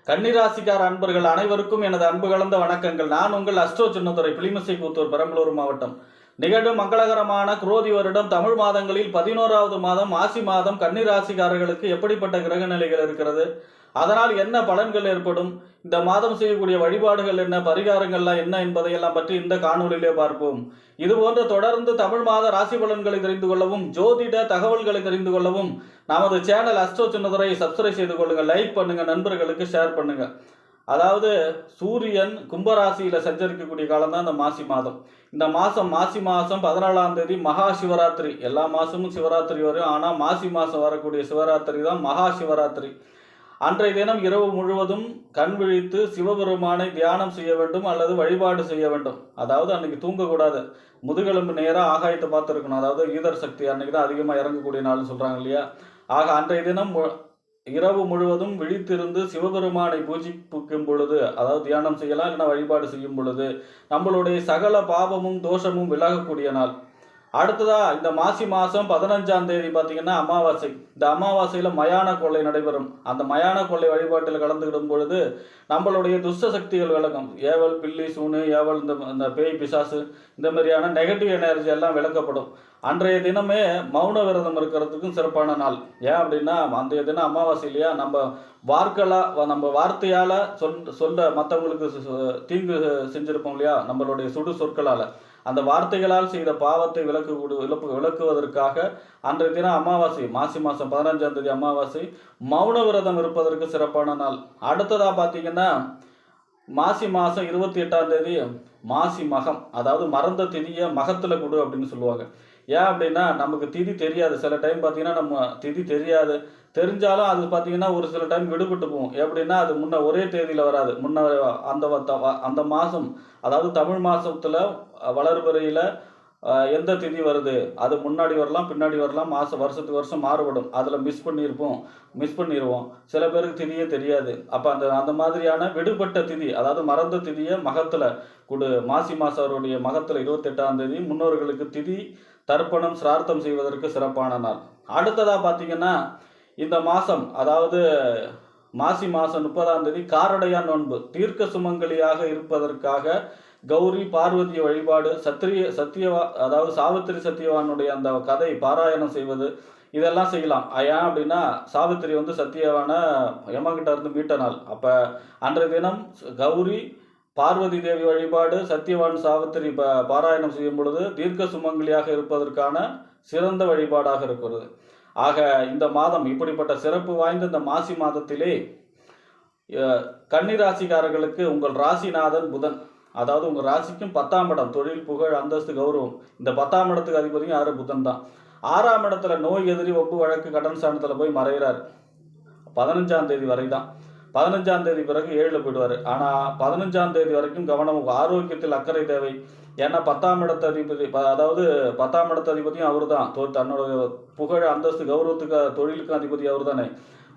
கன்னிராசிக்கார அன்பர்கள் அனைவருக்கும் எனது அன்பு கலந்த வணக்கங்கள். நான் உங்கள் அஸ்ட்ரோ சின்னத்துறை பிளிமிசை கூத்தூர் பெரம்பலூர் மாவட்டம். நிகழும் மங்களகரமான குரோதி வருடம் தமிழ் மாதங்களில் 11வது மாதம் மாசி மாதம் கன்னிராசிக்காரர்களுக்கு எப்படிப்பட்ட கிரக நிலைகள் இருக்கிறது, அதனால் என்ன பலன்கள் ஏற்படும், இந்த மாதம் செய்யக்கூடிய வழிபாடுகள் என்ன, பரிகாரங்கள்லாம் என்ன என்பதையெல்லாம் பற்றி இந்த காணொலியிலே பார்ப்போம். இதுபோன்று தொடர்ந்து தமிழ் மாத ராசி பலன்களை தெரிந்து கொள்ளவும் ஜோதிட தகவல்களை தெரிந்து கொள்ளவும் நமது சேனல் அஸ்ட்ரோ சின்னதுரையை சப்ஸ்கிரைப் செய்து கொள்ளுங்கள், லைக் பண்ணுங்க, நண்பர்களுக்கு ஷேர் பண்ணுங்க. அதாவது சூரியன் கும்பராசியில் சஞ்சரிக்கக்கூடிய காலம் தான் இந்த மாசி மாதம். இந்த மாசி மாதம் 14ஆம் தேதி மகா சிவராத்திரி. எல்லா மாதமும் சிவராத்திரி வரும், ஆனால் மாசி மாதம் வரக்கூடிய சிவராத்திரி தான் மகா சிவராத்திரி. அன்றைய தினம் இரவு முழுவதும் கண் விழித்து சிவபெருமானை தியானம் செய்ய வேண்டும் அல்லது வழிபாடு செய்ய வேண்டும். அதாவது அன்னைக்கு தூங்கக்கூடாது, முதுகெலும்பு நேராக ஆகாயத்தை பார்த்துருக்கணும். அதாவது ஈதர் சக்தி அன்னைக்கு தான் அதிகமாக இறங்கக்கூடிய நாள்னு சொல்கிறாங்க இல்லையா. ஆக அன்றைய தினம் இரவு முழுவதும் விழித்திருந்து சிவபெருமானை பூஜிக்கும் பொழுது, அதாவது தியானம் செய்யலாம், இல்லைன்னா வழிபாடு செய்யும் பொழுது நம்மளுடைய சகல பாவமும் தோஷமும் விலகக்கூடிய நாள். அடுத்ததா இந்த மாசி மாதம் 15ஆம் தேதி பார்த்தீங்கன்னா அமாவாசை. இந்த அமாவாசையில் மயான கொள்ளை நடைபெறும். அந்த மயான கொள்ளை வழிபாட்டில் கலந்துக்கிடும் பொழுது நம்மளுடைய துஷ்ட சக்திகள் விலகும். ஏவல், பில்லி, சூனு, ஏவல், இந்த பேய், பிசாசு, இந்த மாதிரியான நெகட்டிவ் எனர்ஜி எல்லாம் விளக்கப்படும். அன்றைய தினமே மௌன விரதம் இருக்கிறதுக்கும் சிறப்பான நாள். ஏன் அப்படின்னா அன்றைய தினம் அமாவாசை இல்லையா, நம்ம வார்த்தையால் சொல்ல மற்றவங்களுக்கு தீங்கு செஞ்சுருப்போம் இல்லையா, நம்மளுடைய சுடு சொற்களால், அந்த வார்த்தைகளால் செய்த பாவத்தை விளக்குவதற்காக அன்றைய தினம் அமாவாசை, மாசி மாதம் 15ஆம் தேதி அமாவாசை, மௌன விரதம் இருப்பதற்கு சிறப்பான நாள். அடுத்ததாக பார்த்தீங்கன்னா மாசி மாதம் 28ஆம் தேதி மாசி மகம். அதாவது மறந்த திதியை மகத்தில் கொடு அப்படின்னு சொல்லுவாங்க. ஏன் அப்படின்னா நமக்கு திதி தெரியாது. சில டைம் பார்த்தீங்கன்னா நம்ம திதி தெரிஞ்சாலும் அது பார்த்தீங்கன்னா ஒரு சில டைம் விடுபட்டு போகும். எப்படின்னா அது முன்ன ஒரே தேதியில் வராது. முன்ன அந்த மாதம், அதாவது தமிழ் மாதத்தில் வளர்பிறையில் எந்த திதி வருது அது முன்னாடி வரலாம், பின்னாடி வரலாம், வருஷத்துக்கு வருஷம் மாறுபடும். அதில் மிஸ் பண்ணிடுவோம். சில பேருக்கு திதியே தெரியாது. அப்போ அந்த மாதிரியான விடுபட்ட திதி, அதாவது மறந்த திதியை மகத்தில் கொடு. மாசி மாதம் அவருடைய மகத்தில் 28ஆம் தேதி முன்னோர்களுக்கு திதி தர்ப்பணம் சிரார்த்தம் செய்வதற்கு சிறப்பான நாள். அடுத்ததாக பார்த்தீங்கன்னா இந்த மாதம், அதாவது மாசி மாதம் 30ஆம் தேதி காரடையான் நோன்பு. தீர்க்க சுமங்கலியாக இருப்பதற்காக கௌரி பார்வதிய வழிபாடு, அதாவது சாவித்திரி சத்தியவானுடைய அந்த கதை பாராயணம் செய்வது, இதெல்லாம் செய்யலாம். ஏன் அப்படின்னா சாவித்திரி சத்தியவான யமகிட்ட இருந்து மீட்ட நாள். அப்போ அன்றைய தினம் கௌரி பார்வதி தேவி வழிபாடு, சத்தியவான் சாவித்திரி பாராயணம் செய்யும் பொழுது தீர்க்க சுமங்கலியாக இருப்பதற்கான சிறந்த வழிபாடாக இருக்கிறது. ஆக இந்த மாதம் இப்படிப்பட்ட சிறப்பு வாய்ந்த இந்த மாசி மாதத்திலே கன்னிராசிக்காரர்களுக்கு உங்கள் ராசிநாதன் புதன், அதாவது உங்கள் ராசிக்கும் 10ஆம் இடம், தொழில், புகழ், அந்தஸ்து, கௌரவம், இந்த 10ஆம் இடத்துக்கு அதிபதியும் யாரு? புதன் தான். 6ஆம் இடத்துல நோய், எதிரி, ஒப்பு, வழக்கு, கடன் ஸ்தானத்தில் போய் மறைகிறார். 15ஆம் தேதி வரை தான். 15ஆம் தேதி பிறகு 7 போயிடுவார். ஆனால் 15ஆம் தேதி வரைக்கும் கவனம், ஆரோக்கியத்தில் அக்கறை தேவை. ஏன்னா 10ஆம் இடத்து அதிபதி, அதாவது 10ஆம் இடத்து அதிபதியும் அவர் தான். தன்னோட புகழ், அந்தஸ்து, கௌரவத்துக்கு, தொழிலுக்கும் அதிபதி அவர் தானே.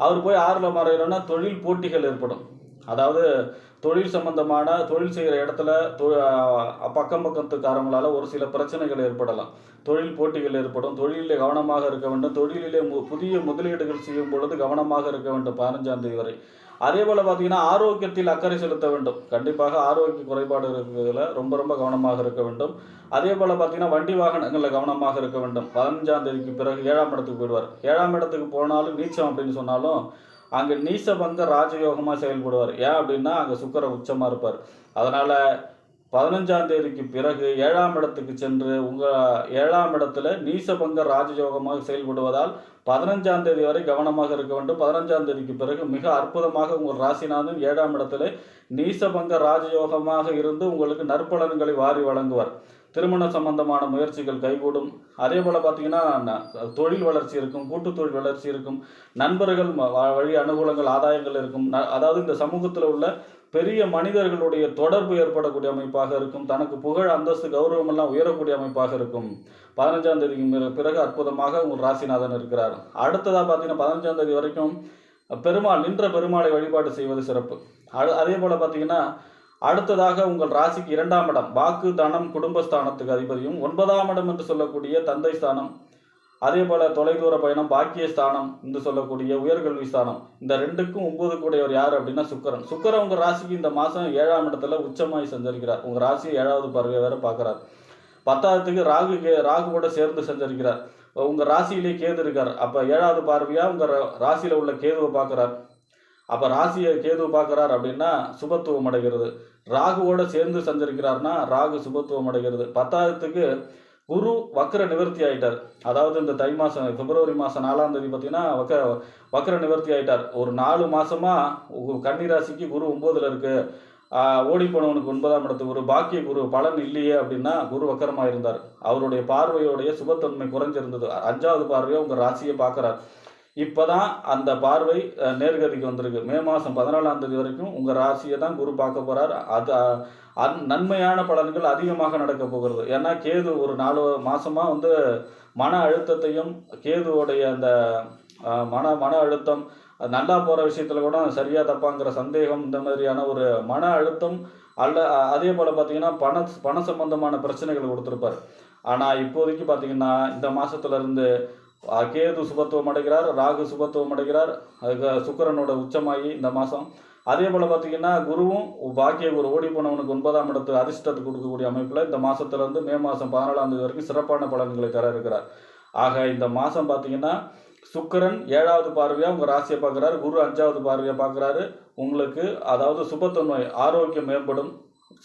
அவர் போய் 6ல் மறைகிறோன்னா தொழில் போட்டிகள் ஏற்படும். அதாவது தொழில் சம்பந்தமான தொழில் செய்கிற இடத்துல பக்கத்துக்காரங்களால் ஒரு சில பிரச்சனைகள் ஏற்படலாம். தொழில் போட்டிகள் ஏற்படும். தொழிலிலே கவனமாக இருக்க வேண்டும். தொழிலிலே புதிய முதலீடுகள் செய்யும் பொழுது கவனமாக இருக்க வேண்டும் 15ஆம் தேதி வரை. அதே போல் பார்த்தீங்கன்னா ஆரோக்கியத்தில் அக்கறை செலுத்த வேண்டும். கண்டிப்பாக ஆரோக்கிய குறைபாடு இருக்கிறதுல ரொம்ப கவனமாக இருக்க வேண்டும். அதே போல் பார்த்தீங்கன்னா வண்டி வாகனங்களில் கவனமாக இருக்க வேண்டும். 15ஆம் தேதிக்கு பிறகு 7ஆம் இடத்துக்கு போயிடுவார். 7ஆம் இடத்துக்கு போனாலும் நீச்சம் அப்படின்னு சொன்னாலும் அங்கே நீசபங்க ராஜயோகமாக செயல்படுவார். ஏன் அப்படின்னா அங்கே சுக்கிரன் உச்சமாக இருப்பார். அதனால் 15ஆம் தேதிக்கு பிறகு 7ஆம் இடத்துக்கு சென்று உங்கள் 7ஆம் இடத்துல நீசபங்க ராஜயோகமாக செயல்படுவதால் 15ஆம் தேதி வரை கவனமாக இருக்க வேண்டும். 15ஆம் தேதிக்கு பிறகு மிக அற்புதமாக உங்கள் ராசிநாதன் 7ஆம் இடத்துல நீசபங்க ராஜயோகமாக இருந்து உங்களுக்கு நற்பலன்களை வாரி வழங்குவார். திருமண சம்பந்தமான முயற்சிகள் கைகூடும். அதே போல் பார்த்தீங்கன்னா தொழில் வளர்ச்சி இருக்கும், கூட்டு தொழில் வளர்ச்சி இருக்கும், நண்பர்கள் வழி அனுகூலங்கள், ஆதாயங்கள் இருக்கும். அதாவது இந்த சமூகத்தில் உள்ள பெரிய மனிதர்களுடைய தொடர்பு ஏற்படக்கூடிய அமைப்பாக இருக்கும். தனக்கு புகழ், அந்தஸ்து, கௌரவம் எல்லாம் உயரக்கூடிய அமைப்பாக இருக்கும். 15ஆம் தேதிக்கு பிறகு அற்புதமாக உங்கள் ராசிநாதன் இருக்கிறார். அடுத்ததாக பார்த்தீங்கன்னா 15ஆம் தேதி வரைக்கும் நின்ற பெருமாளை வழிபாடு செய்வது சிறப்பு. அதே போல் பார்த்தீங்கன்னா அடுத்ததாக உங்கள் ராசிக்கு 2ஆம் இடம் வாக்கு, தனம், குடும்பஸ்தானத்துக்கு அதிபதியும் 9ஆம் இடம் என்று சொல்லக்கூடிய தந்தை ஸ்தானம், அதே போல தொலைதூர பயணம், பாக்கியஸ்தானம் என்று சொல்லக்கூடிய உயர்கல்வி ஸ்தானம், இந்த 2க்கும் 9 கூடையவர் யார் அப்படின்னா சுக்கிரன். சுக்கிரன் உங்க ராசிக்கு இந்த மாசம் 7ஆம் இடத்துல உச்சமாய் சஞ்சரிக்கிறார். உங்க ராசியை 7வது பார்வையை வேற பார்க்கிறார். 10வதுக்கு ராகுவோட சேர்ந்து சஞ்சரிக்கிறார். உங்க ராசியிலே கேது இருக்கார். அப்ப 7வது பார்வையா உங்க ராசியில உள்ள கேதுவை பார்க்கிறார். அப்ப ராசியை கேது பார்க்கிறார் அப்படின்னா சுபத்துவம் அடைகிறது. ராகுவோட சேர்ந்து சஞ்சரிக்கிறார்னா ராகு சுபத்துவம் அடைகிறது. 10வதுக்கு குரு வக்ர நிவர்த்தி ஆயிட்டார். அதாவது இந்த தை மாசம் பிப்ரவரி மாசம் 4ஆம் தேதி பார்த்தீங்கன்னா வக்ர நிவர்த்தி ஆயிட்டார். ஒரு 4 மாசமா கன்னி ராசிக்கு குரு 9ல் இருக்கு. ஓடி போனவனுக்கு 9ஆம் இடத்துக்கு ஒரு பாக்கிய குரு பலன் இல்லையே அப்படின்னா குரு வக்கரமாக இருந்தார். அவருடைய பார்வையோடைய சுபத்தன்மை குறைஞ்சிருந்தது. 5வது பார்வையை உங்கள் ராசியை பார்க்குறார். இப்போதான் அந்த பார்வை நேர்கதிக்கு வந்திருக்கு. மே மாதம் 14ஆம் தேதி வரைக்கும் உங்கள் ராசியை தான் குரு பார்க்க போகிறார். அது நன்மையான பலன்கள் அதிகமாக நடக்க போகிறது. ஏன்னா கேது ஒரு 4 மாதமாக மன அழுத்தத்தையும் கேதுவோடைய அந்த மன அழுத்தம் நல்லா போகிற விஷயத்தில் கூட சரியாக தப்பாங்கிற சந்தேகம், இந்த மாதிரியான ஒரு மன அழுத்தம் அதே போல் பார்த்தீங்கன்னா பண சம்பந்தமான பிரச்சனைகள் கொடுத்துருப்பார். ஆனால் இப்போதைக்கு பார்த்தீங்கன்னா இந்த மாதத்துலேருந்து கேது சுபத்துவம் அடைகிறார், ராகு சுபத்துவம் அடைகிறார், அதுக்கு சுக்கிரனோட உச்சமாகி இந்த மாதம். அதே போல் பார்த்தீங்கன்னா குருவும் பாக்கிய குரு ஓடி போனவனுக்கு 9ஆம் இடத்து அதிர்ஷ்டத்தை கொடுக்கக்கூடிய அமைப்பில் இந்த மாதத்துலேருந்து மே மாதம் 14ஆம் தேதி வரைக்கும் சிறப்பான பலன்களை தர இருக்கிறார். ஆக இந்த மாதம் பார்த்தீங்கன்னா சுக்கிரன் 7வது பார்வையாக உங்கள் ராசியை பார்க்குறாரு, குரு 5வது பார்வையாக பார்க்குறாரு. உங்களுக்கு அதாவது சுபத்தன்மை ஆரோக்கியம் மேம்படும்,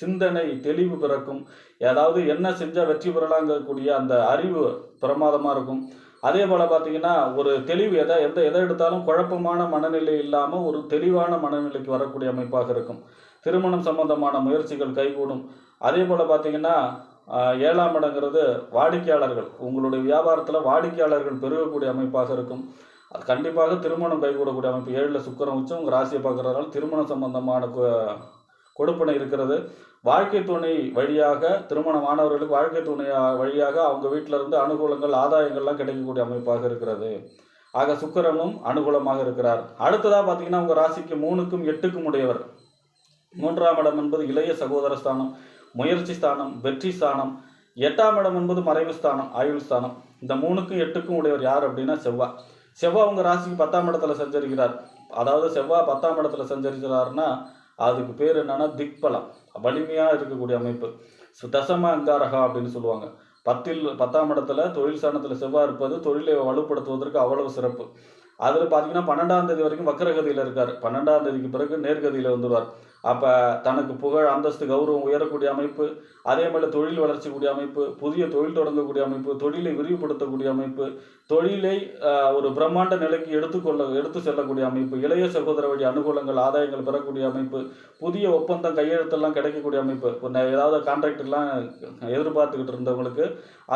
சிந்தனை தெளிவு பிறக்கும், ஏதாவது என்ன செஞ்சால் வெற்றி பெறலாங்கக்கூடிய அந்த அறிவு பிரமாதமாக இருக்கும். அதே போல் பார்த்தீங்கன்னா ஒரு தெளிவு எதை எடுத்தாலும் குழப்பமான மனநிலை இல்லாமல் ஒரு தெளிவான மனநிலைக்கு வரக்கூடிய அமைப்பாக இருக்கும். திருமணம் சம்பந்தமான முயற்சிகள் கைகூடும். அதே போல் பார்த்தீங்கன்னா 7ஆம் இடங்கிறது வாடிக்கையாளர்கள், உங்களுடைய வியாபாரத்தில் வாடிக்கையாளர்கள் பெருகக்கூடிய அமைப்பாக இருக்கும். அது கண்டிப்பாக திருமணம் கைகூடக்கூடிய அமைப்பு. 7ல் சுக்கிரன் உச்சம் உங்கள் ராசியை பார்க்குறதுனால திருமணம் சம்பந்தமான கொடுப்பனை இருக்கிறது. வாழ்க்கை துணை வழியாக திருமணமானவர்களுக்கு வாழ்க்கை துணை வழியாக அவங்க வீட்டில் இருந்து அனுகூலங்கள் ஆதாயங்கள்லாம் கிடைக்கக்கூடிய அமைப்பாக இருக்கிறது. ஆக சுக்கிரனும் அனுகூலமாக இருக்கிறார். அடுத்ததாக பார்த்தீங்கன்னா உங்கள் ராசிக்கு 3க்கும் 8க்கும் உடையவர். 3ஆம் இடம் என்பது இளைய சகோதர ஸ்தானம், முயற்சி ஸ்தானம், வெற்றி ஸ்தானம். 8ஆம் இடம் என்பது மறைவு ஸ்தானம், ஆயுள் ஸ்தானம். இந்த 3க்கும் 8க்கும் உடையவர் யார் அப்படின்னா செவ்வாய் உங்கள் ராசிக்கு 10ஆம் இடத்துல சஞ்சரிக்கிறார். அதாவது செவ்வாய் 10ஆம் இடத்துல சஞ்சரிக்கிறாருன்னா அதுக்கு பேர் என்னன்னா திக்பலம், வலிமையாக இருக்கக்கூடிய அமைப்பு. தசம அங்காரகா அப்படின்னு சொல்லுவாங்க. 10ஆம் இடத்துல தொழில் ஸ்தானத்தில் செவ்வாய் இருப்பது தொழிலை வலுப்படுத்துவதற்கு அவ்வளவு சிறப்பு. அதில் பார்த்தீங்கன்னா 12ஆம் தேதி வரைக்கும் வக்கரகதியில் இருக்கார். 12ஆம் தேதிக்கு பிறகு நேர்கதியில் வந்துடுவார். அப்போ தனக்கு புகழ், அந்தஸ்து, கௌரவம் உயரக்கூடிய அமைப்பு, அதே மாதிரி தொழில் வளர்ச்சிக்கூடிய அமைப்பு, புதிய தொழில் தொடங்கக்கூடிய அமைப்பு, தொழிலை விரிவுபடுத்தக்கூடிய அமைப்பு, தொழிலை ஒரு பிரம்மாண்ட நிலைக்கு எடுத்து செல்லக்கூடிய அமைப்பு, இளைய சகோதர வழி அனுகூலங்கள் ஆதாயங்கள் பெறக்கூடிய அமைப்பு, புதிய ஒப்பந்தம் கையெழுத்தெல்லாம் கிடைக்கக்கூடிய அமைப்பு. ஏதாவது கான்ட்ராக்டுலாம் எதிர்பார்த்துக்கிட்டு இருந்தவங்களுக்கு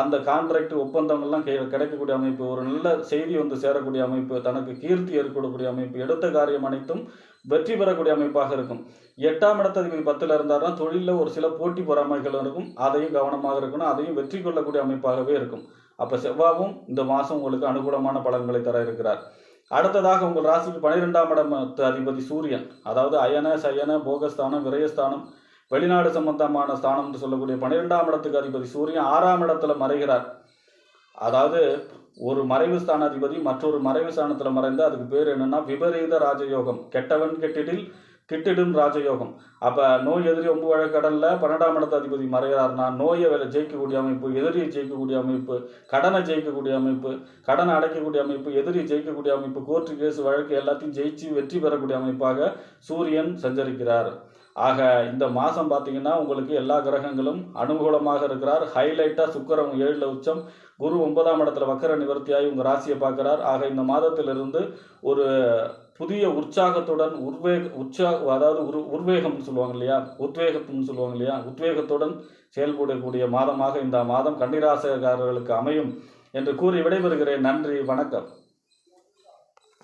அந்த கான்ட்ராக்ட் ஒப்பந்தங்கள்லாம் கிடைக்கக்கூடிய அமைப்பு, ஒரு நல்ல செய்தி சேரக்கூடிய அமைப்பு, தனக்கு கீர்த்தி ஏற்படக்கூடிய அமைப்பு, எடுத்த காரியம் அனைத்தும் வெற்றி பெறக்கூடிய அமைப்பாக இருக்கும். 8ஆம் இடத்துக்கு 10ல் இருந்தார்னா தொழிலில் ஒரு சில போட்டி பொறாமைகள் இருக்கும். அதையும் கவனமாக இருக்கணும். அதையும் வெற்றி கொள்ளக்கூடிய அமைப்பாகவே இருக்கும். அப்போ செவ்வாயும் இந்த மாதம் உங்களுக்கு அனுகூலமான பலன்களை தர இருக்கிறார். அடுத்ததாக உங்கள் ராசிக்கு 12ஆம் இடம் அதிபதி சூரியன், அதாவது அயன சயன போகஸ்தானம், விரயஸ்தானம், வெளிநாடு சம்பந்தமான ஸ்தானம் என்று சொல்லக்கூடிய 12ஆம் இடத்துக்கு அதிபதி சூரியன் 6ஆம் இடத்துல மறைகிறார். அதாவது ஒரு மறைவு ஸ்தானாதிபதி மற்றொரு மறைவு ஸ்தானத்தில் மறைந்து அதுக்கு பேர் என்னன்னா விபரீத ராஜயோகம், கெட்டவன் கிட்டிடும் ராஜயோகம். அப்போ நோய் எதிரி 9 வழக்கடனில் 12ஆம் இடத்து அதிபதி மறைகிறார்னா நோயை ஜெயிக்கக்கூடிய அமைப்பு, எதிரியை ஜெயிக்கக்கூடிய அமைப்பு, கடனை ஜெயிக்கக்கூடிய அமைப்பு, கடனை அடைக்கக்கூடிய அமைப்பு, எதிரியை ஜெயிக்கக்கூடிய அமைப்பு, கோர்ட்டு கேஸ் வழக்கு எல்லாத்தையும் ஜெயிச்சு வெற்றி பெறக்கூடிய அமைப்பாக சூரியன் சஞ்சரிக்கிறார். ஆக இந்த மாதம் பார்த்தீங்கன்னா உங்களுக்கு எல்லா கிரகங்களும் அனுகூலமாக இருக்கிறார். ஹைலைட்டாக சுக்கிரன் 7ல் உச்சம், குரு 9ஆம் இடத்துல வக்கர நிவர்த்தியாகி உங்கள் ராசியை பார்க்குறார். ஆக இந்த மாதத்திலிருந்து ஒரு புதிய உற்சாகத்துடன் உத்வேகம்னு சொல்லுவாங்க இல்லையா, உத்வேகத்துடன் செயல்படக்கூடிய மாதமாக இந்த மாதம் கன்னிராசிக்காரர்களுக்கு அமையும் என்று கூறி விடைபெறுகிறேன். நன்றி, வணக்கம்.